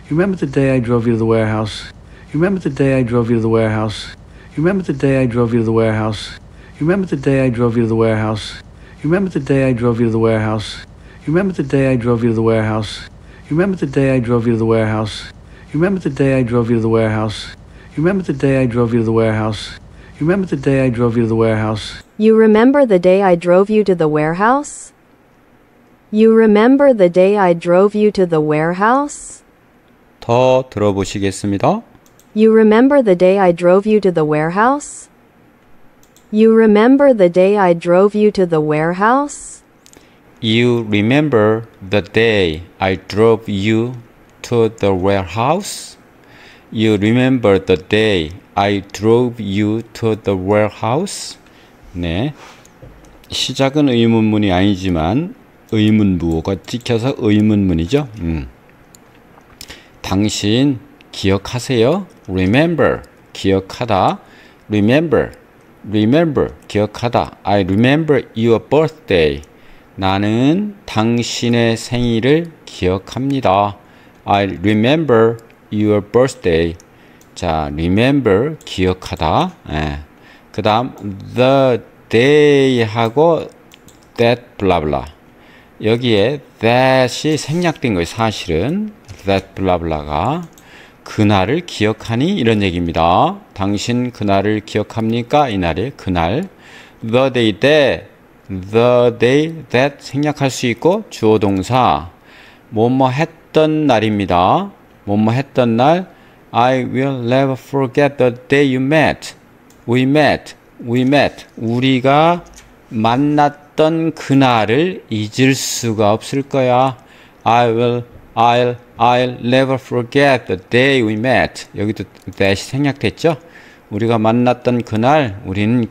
You remember the day I drove you to the warehouse? You remember the day I drove you to the warehouse? You remember the day I drove you to the warehouse? You remember the day I drove you to the warehouse? You remember the day I drove you to the warehouse? You remember the day I drove you to the warehouse? You remember the day I drove you to the warehouse? You remember the day I drove you to the warehouse? You remember the day I drove you to the warehouse? You remember the day I drove you to the warehouse? You remember the day I drove you to the warehouse? You remember the day I drove you to the warehouse? 더 들어보시겠습니다. You remember the day I drove you to the warehouse? You remember the day I drove you to the warehouse? You remember the day I drove you to the warehouse? You remember the day I drove you to the warehouse? 네. 시작은 의문문이 아니지만 의문부호가 찍혀서 의문문이죠. 당신 기억하세요? Remember, 기억하다. Remember, remember, 기억하다. I remember your birthday. 나는 당신의 생일을 기억합니다. I remember your birthday. 자, remember, 기억하다. 그 다음, the day 하고 that, blah, blah. 여기에 that이 생략된 거예요, 사실은. that, blah, blah가. 그날을 기억하니? 이런 얘기입니다. 당신 그날을 기억합니까? 이날의 그날. The day that 생략할 수 있고 주어 동사 뭐뭐 했던 날입니다. 뭐뭐 했던 날 I will never forget the day you met. We met. 우리가 만났던 그날을 잊을 수가 없을 거야. I'll never forget the day we met. 여기도 that이 생략됐죠? 우리가 만났던 그날 우리는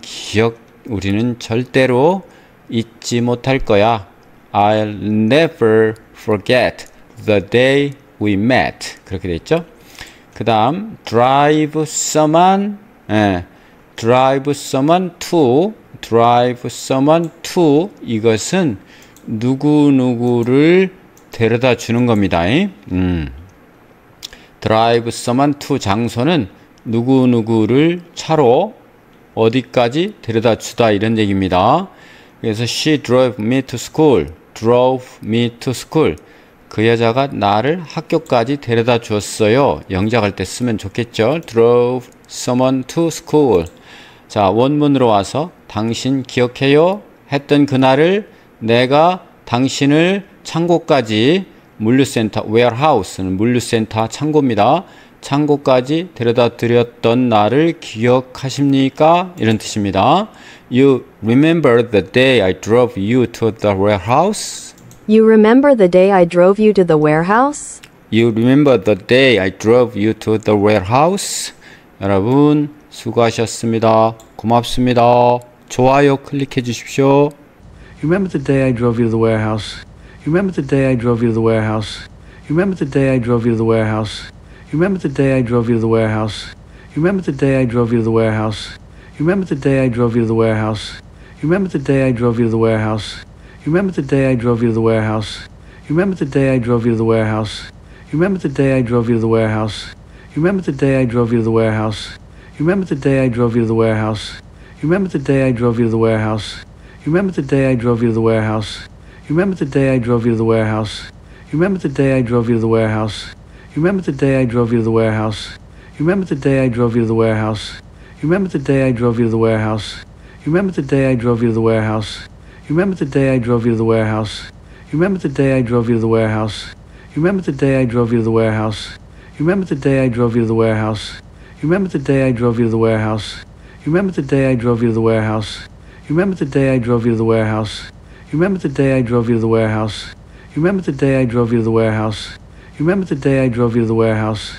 절대로 잊지 못할 거야. I'll never forget the day we met. 그렇게 됐죠? 그 다음 drive someone to 이것은 누구누구를 데려다 주는 겁니다. drive someone to 장소는 누구누구를 차로 어디까지 데려다 주다 이런 얘기입니다. 그래서 she drove me to school. 그 여자가 나를 학교까지 데려다 주었어요. 영작할 때 쓰면 좋겠죠. drove someone to school. 자, 원문으로 와서 당신 기억해요? 했던 그날을 내가 당신을 창고까지 물류센터, warehouse는 물류센터 창고입니다. 창고까지 데려다 드렸던 날을 기억하십니까? 이런 뜻입니다. You remember the day I drove you to the warehouse? You remember the day I drove you to the warehouse? You remember the day I drove you to the warehouse? 여러분 수고하셨습니다. 고맙습니다. 좋아요 클릭해 주십시오. You remember the day I drove you to the warehouse? You remember the day I drove you to the warehouse? You remember the day I drove you to the warehouse? You remember the day I drove you to the warehouse? You remember the day I drove you to the warehouse? You remember the day I drove you to the warehouse? You remember the day I drove you to the warehouse? You remember the day I drove you to the warehouse? You remember the day I drove you to the warehouse? You remember the day I drove you to the warehouse? You remember the day I drove you to the warehouse? You remember the day I drove you to the warehouse? You remember the day I drove you to the warehouse? You remember the day I drove you to the warehouse? You remember the day I drove you to the warehouse? You remember the day I drove you to the warehouse? You remember the day I drove you to the warehouse? You remember the day I drove you to the warehouse? You remember the day I drove you to the warehouse? You remember the day I drove you to the warehouse? You remember the day I drove you to the warehouse? You remember the day I drove you to the warehouse? You remember the day I drove you to the warehouse? You remember the day I drove you to the warehouse? You remember the day I drove you to the warehouse? You remember the day I drove you to the warehouse? You remember the day I drove you to the warehouse? You remember the day I drove you to the warehouse? You remember the day I drove you to the warehouse? You remember the day I drove you to the warehouse?